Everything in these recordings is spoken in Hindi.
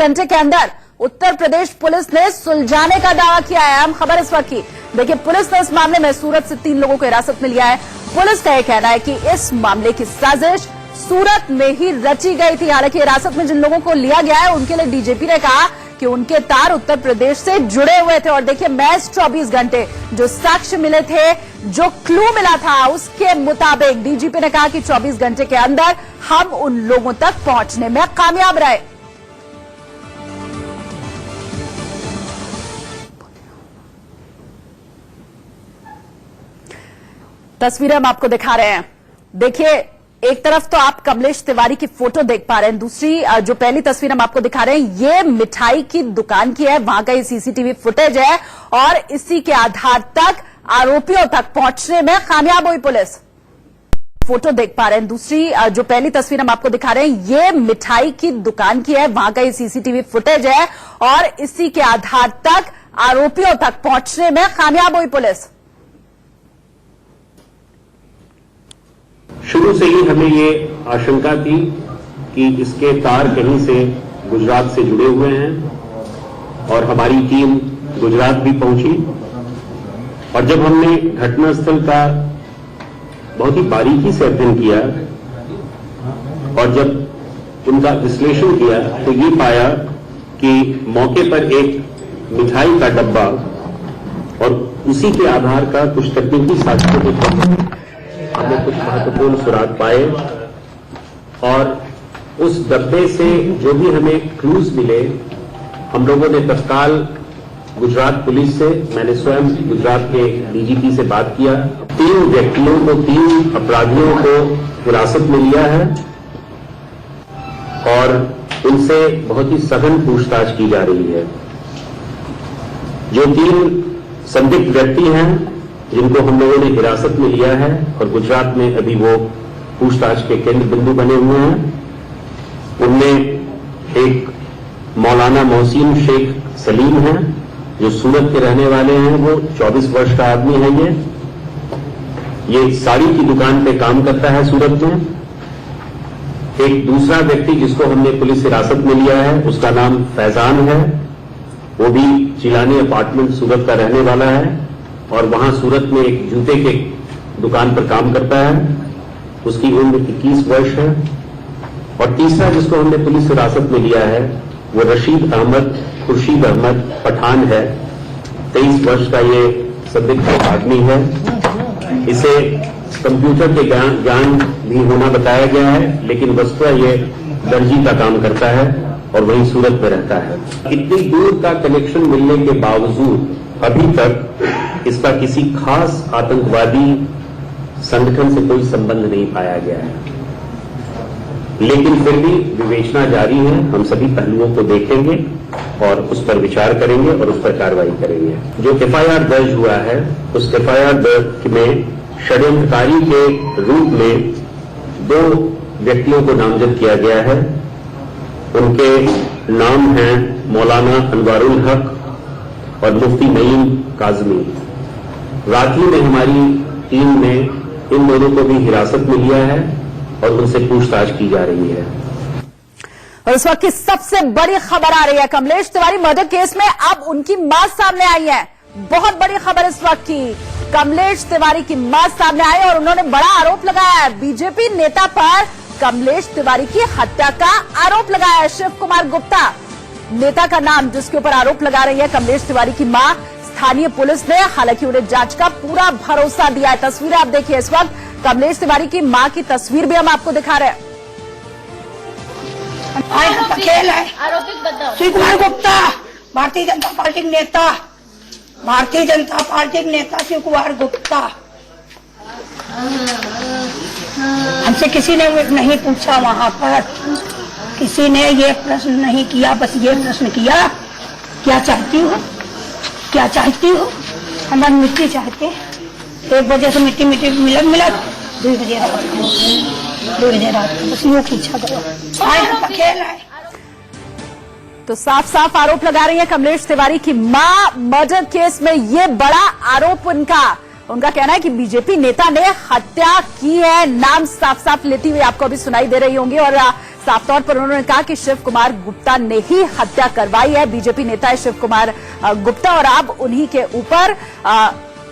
घंटे के अंदर उत्तर प्रदेश पुलिस ने सुलझाने का दावा किया है। अहम खबर इस वक्त की देखिए, पुलिस ने इस मामले में सूरत से 3 लोगों को हिरासत में लिया है। पुलिस का यह कहना है कि इस मामले की साजिश सूरत में ही रची गई थी। हालांकि हिरासत में जिन लोगों को लिया गया है उनके लिए डीजीपी ने कहा कि उनके तार उत्तर प्रदेश से जुड़े हुए थे। और देखिए, महज 24 घंटे जो साक्ष्य मिले थे, जो क्लू मिला था, उसके मुताबिक डीजीपी ने कहा कि 24 घंटे के अंदर हम उन लोगों तक पहुंचने में कामयाब रहे। तस्वीरें हम आपको दिखा रहे हैं। देखिए, एक तरफ तो आप कमलेश तिवारी की फोटो देख पा रहे हैं, दूसरी जो पहली तस्वीर हम आपको दिखा रहे हैं ये मिठाई की दुकान की है। वहां का ये सीसीटीवी फुटेज है और इसी के आधार तक आरोपियों तक पहुंचने में कामयाब हुई पुलिस। फोटो देख पा रहे हैं, दूसरी जो पहली तस्वीर हम आपको दिखा रहे हैं ये मिठाई की दुकान की है। वहां का ये सीसीटीवी फुटेज है और इसी के आधार तक आरोपियों तक पहुंचने में कामयाब हुई पुलिस। शुरू से ही हमें ये आशंका थी कि इसके तार कहीं से गुजरात से जुड़े हुए हैं और हमारी टीम गुजरात भी पहुंची। और जब हमने घटनास्थल का बहुत ही बारीकी से अध्ययन किया और जब उनका विश्लेषण किया तो ये पाया कि मौके पर एक मिठाई का डब्बा और उसी के आधार का कुछ तकनीकी साक्ष्यों के हमने कुछ महत्वपूर्ण सुराग पाए और उस डब्बे से जो भी हमें क्लूज मिले, हम लोगों ने तत्काल गुजरात पुलिस से, मैंने स्वयं गुजरात के डीजीपी से बात किया। 3 व्यक्तियों को, 3 अपराधियों को हिरासत में लिया है और उनसे बहुत ही सघन पूछताछ की जा रही है। जो 3 संदिग्ध व्यक्ति हैं जिनको हम लोगों ने हिरासत में लिया है और गुजरात में अभी वो पूछताछ के केंद्र बिंदु बने हुए हैं, उनमें एक मौलाना मोहसिन शेख सलीम है जो सूरत के रहने वाले हैं। वो 24 वर्ष का आदमी है। ये साड़ी की दुकान पे काम करता है सूरत में। एक दूसरा व्यक्ति जिसको हमने पुलिस हिरासत में लिया है उसका नाम फैजान है। वो भी चिलानी अपार्टमेंट सूरत का रहने वाला है और वहां सूरत में एक जूते के दुकान पर काम करता है। उसकी उम्र 21 वर्ष है। और तीसरा जिसको हमने पुलिस हिरासत में लिया है वो रशीद अहमद खुर्शीद अहमद पठान है। 23 वर्ष का ये संदिग्ध आदमी है। इसे कंप्यूटर के ज्ञान भी होना बताया गया है, लेकिन वस्तुतः ये दर्जी का काम करता है और वहीं सूरत में रहता है। इतनी दूर का कनेक्शन मिलने के बावजूद अभी तक इसका किसी खास आतंकवादी संगठन से कोई संबंध नहीं पाया गया है, लेकिन फिर भी विवेचना जारी है। हम सभी पहलुओं को देखेंगे और उस पर विचार करेंगे और उस पर कार्रवाई करेंगे। जो एफआईआर दर्ज हुआ है उस एफआईआर दर्ज में षड्यंत्रकारी के रूप में 2 व्यक्तियों को नामजद किया गया है। उनके नाम हैं मौलाना अनवारुल हक और मुफ्ती नईम काजमी। रात्रि में हमारी टीम ने इन दोनों को भी हिरासत में लिया है और उनसे पूछताछ की जा रही है। और इस वक्त की सबसे बड़ी खबर आ रही है, कमलेश तिवारी मर्डर केस में अब उनकी मां सामने आई है। बहुत बड़ी खबर इस वक्त की, कमलेश तिवारी की मां सामने आई और उन्होंने बड़ा आरोप लगाया है। बीजेपी नेता पर कमलेश तिवारी की हत्या का आरोप लगाया है। शिव कुमार गुप्ता नेता का नाम जिसके ऊपर आरोप लगा रही है कमलेश तिवारी की मां। स्थानीय पुलिस ने हालांकि उन्हें जांच का पूरा भरोसा दिया है। तस्वीरें आप देखिए, इस वक्त कमलेश तिवारी की मां की तस्वीर भी हम आपको दिखा रहे हैं। खेल है। शिव कुमार गुप्ता भारतीय जनता पार्टी के नेता, भारतीय जनता पार्टी के नेता शिव कुमार गुप्ता। हमसे किसी ने नहीं पूछा, वहां पर किसी ने ये प्रश्न नहीं किया, बस ये प्रश्न किया क्या चाहती हो, क्या चाहती हो। हमारी मिट्टी चाहते, 1 बजे से मिट्टी मिलत 2 बजे रात को, 2 बजे रात को, बस यूँ पूछा करो। खेल है। तो साफ साफ आरोप लगा रही है कमलेश तिवारी की मां। मर्डर केस में ये बड़ा आरोप उनका कहना है कि बीजेपी नेता ने हत्या की है। नाम साफ साफ लेती हुई आपको अभी सुनाई दे रही होंगी और साफ तौर पर उन्होंने कहा कि शिव कुमार गुप्ता ने ही हत्या करवाई है। बीजेपी नेता है शिव कुमार गुप्ता और अब उन्हीं के ऊपर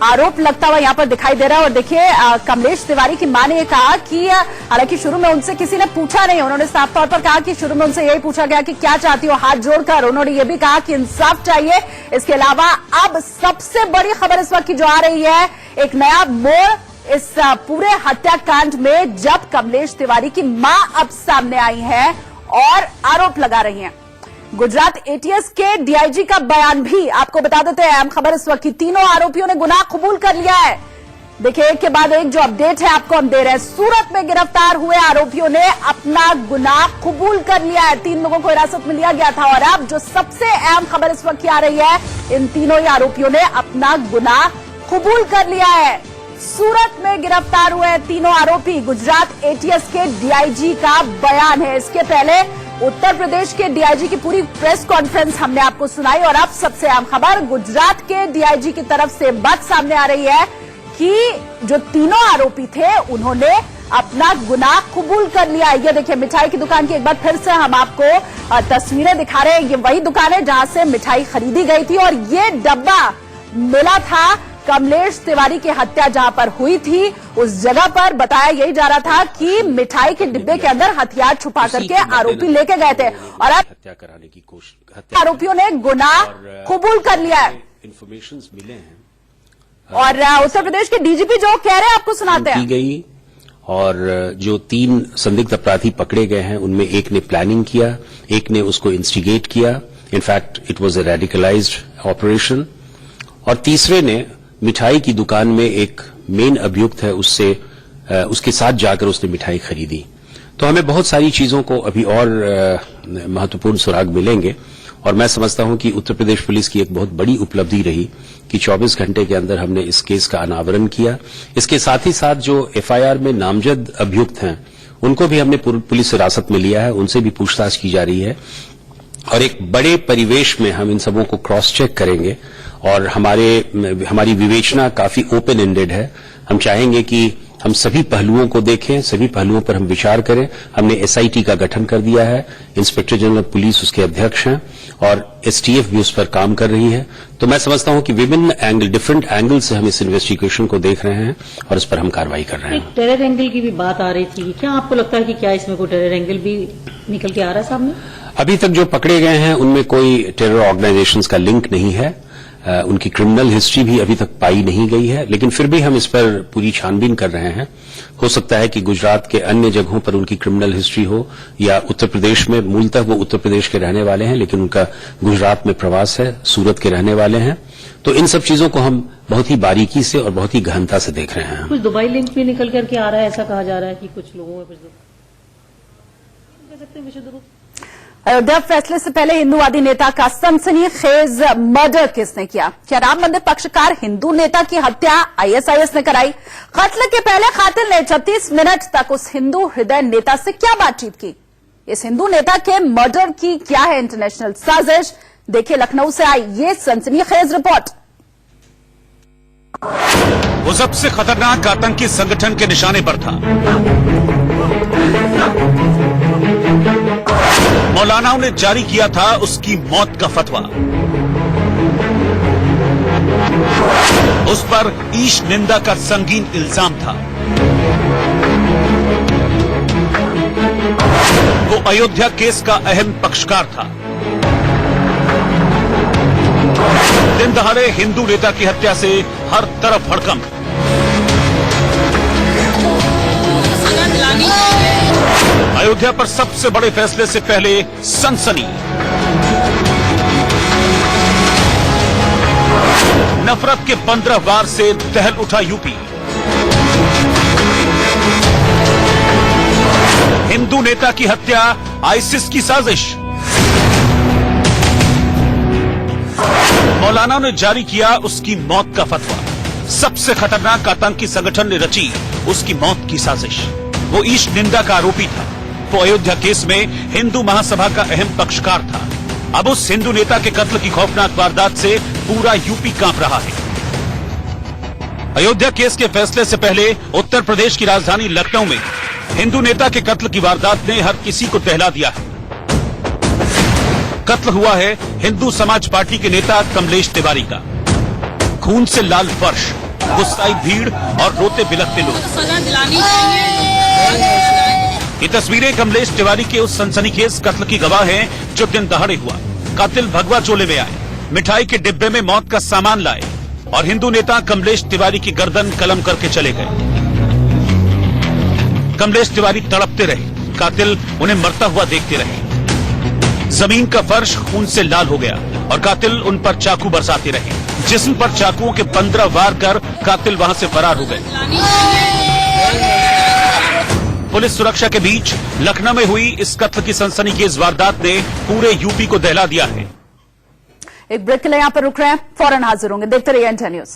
आरोप लगता हुआ यहां पर दिखाई दे रहा है। और देखिए कमलेश तिवारी की मां ने ये कहा कि हालांकि शुरू में उनसे किसी ने पूछा नहीं, उन्होंने साफ तौर पर कहा कि शुरू में उनसे यही पूछा गया कि क्या चाहती हो, हाथ जोड़कर उन्होंने ये भी कहा कि इंसाफ चाहिए। इसके अलावा अब सबसे बड़ी खबर इस वक्त की जो आ रही है, एक नया मोड़ इस पूरे हत्याकांड में, जब कमलेश तिवारी की मां अब सामने आई है और आरोप लगा रही हैं। गुजरात एटीएस के डीआईजी का बयान भी आपको बता देते हैं। अहम खबर इस वक्त की, तीनों आरोपियों ने गुनाह कबूल कर लिया है। देखिए एक के बाद एक जो अपडेट है आपको हम दे रहे हैं। सूरत में गिरफ्तार हुए आरोपियों ने अपना गुनाह कबूल कर लिया है। 3 लोगों को हिरासत में लिया गया था और अब जो सबसे अहम खबर इस वक्त की आ रही है, इन तीनों ही आरोपियों ने अपना गुनाह कबूल कर लिया है। सूरत में गिरफ्तार हुए तीनों आरोपी, गुजरात एटीएस के डीआईजी का बयान है। इसके पहले उत्तर प्रदेश के डीआईजी की पूरी प्रेस कॉन्फ्रेंस हमने आपको सुनाई और अब सबसे अहम खबर गुजरात के डीआईजी की तरफ से बात सामने आ रही है कि जो तीनों आरोपी थे उन्होंने अपना गुनाह कबूल कर लिया। ये देखिए मिठाई की दुकान की एक बार फिर से हम आपको तस्वीरें दिखा रहे हैं। ये वही दुकान है जहां से मिठाई खरीदी गई थी और ये डब्बा मिला था कमलेश तिवारी की हत्या जहां पर हुई थी, उस जगह पर बताया यही जा रहा था कि मिठाई के डिब्बे के अंदर हथियार छुपा करके आरोपी लेके गए थे और अब हत्या कराने की कोशिश, आरोपियों ने गुनाह कबूल कर लिया है। इंफॉर्मेशन मिले हैं और उत्तर प्रदेश के डीजीपी जो कह रहे हैं आपको सुनाते हैं। की गई और जो 3 संदिग्ध अपराधी पकड़े गए हैं उनमें एक ने प्लानिंग किया, एक ने उसको इंस्टिगेट किया, in fact it was a radicalised operation, और तीसरे ने मिठाई की दुकान में एक मेन अभियुक्त है उसके साथ जाकर उसने मिठाई खरीदी। तो हमें बहुत सारी चीजों को अभी और महत्वपूर्ण सुराग मिलेंगे और मैं समझता हूं कि उत्तर प्रदेश पुलिस की एक बहुत बड़ी उपलब्धि रही कि 24 घंटे के अंदर हमने इस केस का अनावरण किया। इसके साथ ही साथ जो एफआईआर में नामजद अभियुक्त हैं उनको भी हमने पुलिस हिरासत में लिया है, उनसे भी पूछताछ की जा रही है और एक बड़े परिवेश में हम इन सबों को क्रॉस चेक करेंगे और हमारी विवेचना काफी ओपन एंडेड है। हम चाहेंगे कि हम सभी पहलुओं को देखें, सभी पहलुओं पर हम विचार करें। हमने एसआईटी का गठन कर दिया है, इंस्पेक्टर जनरल ऑफ पुलिस उसके अध्यक्ष हैं और एसटीएफ भी उस पर काम कर रही है। तो मैं समझता हूं कि विभिन्न डिफरेंट एंगल से हम इस इन्वेस्टिगेशन को देख रहे हैं और इस पर हम कार्रवाई कर रहे हैं। टेरर एंगल की भी बात आ रही थी, क्या आपको लगता है कि क्या इसमें कोई टेरर एंगल भी निकल के आ रहा है सामने? अभी तक जो पकड़े गए हैं उनमें कोई टेरर ऑर्गेनाइजेशंस का लिंक नहीं है, उनकी क्रिमिनल हिस्ट्री भी अभी तक पाई नहीं गई है, लेकिन फिर भी हम इस पर पूरी छानबीन कर रहे हैं। हो सकता है कि गुजरात के अन्य जगहों पर उनकी क्रिमिनल हिस्ट्री हो या उत्तर प्रदेश में, मूलतः वो उत्तर प्रदेश के रहने वाले हैं लेकिन उनका गुजरात में प्रवास है, सूरत के रहने वाले हैं। तो इन सब चीजों को हम बहुत ही बारीकी से और बहुत ही गहनता से देख रहे हैं। कुछ दुबई लिंक भी निकल करके आ रहा है, ऐसा कहा जा रहा है कि कुछ लोगों में कह सकते हैं विशुद्ध रूप। अयोध्या फैसले से पहले हिंदूवादी नेता का सनसनीखेज मर्डर किसने किया? क्या राम मंदिर पक्षकार हिंदू नेता की हत्या आईएसआईएस ने कराई? कत्ल के पहले कातिल ने 36 मिनट तक उस हिंदू हृदय नेता से क्या बातचीत की? इस हिंदू नेता के मर्डर की क्या है इंटरनेशनल साजिश? देखिए लखनऊ से आई ये सनसनीखेज रिपोर्ट। वो सबसे खतरनाक आतंकी संगठन के निशाने पर था। मौलानाओं ने जारी किया था उसकी मौत का फतवा। उस पर ईश निंदा का संगीन इल्जाम था। वो अयोध्या केस का अहम पक्षकार था। दिन दहाड़े हिंदू नेता की हत्या से हर तरफ हड़कंप। अयोध्या पर सबसे बड़े फैसले से पहले सनसनी। नफरत के 15 वार से दहल उठा यूपी। हिंदू नेता की हत्या आईसिस की साजिश। मौलाना ने जारी किया उसकी मौत का फतवा। सबसे खतरनाक आतंकी संगठन ने रची उसकी मौत की साजिश। वो ईश निंदा का आरोपी था। वो अयोध्या केस में हिंदू महासभा का अहम पक्षकार था। अब उस हिंदू नेता के कत्ल की खौफनाक वारदात से पूरा यूपी कांप रहा है। अयोध्या केस के फैसले से पहले उत्तर प्रदेश की राजधानी लखनऊ में हिंदू नेता के कत्ल की वारदात ने हर किसी को दहला दिया है। कत्ल हुआ है हिंदू समाज पार्टी के नेता कमलेश तिवारी का। खून से लाल फर्श, गुस्साई भीड़ और रोते बिलखते लोग। ये तस्वीरें कमलेश तिवारी के उस सनसनीखेज कत्ल की गवाह हैं जो दिन दहाड़े हुआ। कातिल भगवा चोले में आए, मिठाई के डिब्बे में मौत का सामान लाए और हिंदू नेता कमलेश तिवारी की गर्दन कलम करके चले गए। कमलेश तिवारी तड़पते रहे, कातिल उन्हें मरता हुआ देखते रहे। जमीन का फर्श खून से लाल हो गया और कातिल उन पर चाकू बरसाते रहे। जिस्म पर चाकुओं के 15 वार कर कातिल वहां से फरार हो गए। पुलिस सुरक्षा के बीच लखनऊ में हुई इस कत्ल की सनसनीखेज वारदात ने पूरे यूपी को दहला दिया है। एक ब्रेक के लिए यहां पर रुक रहे हैं, फौरन हाजिर होंगे। देखते रहिए एनटीए न्यूज।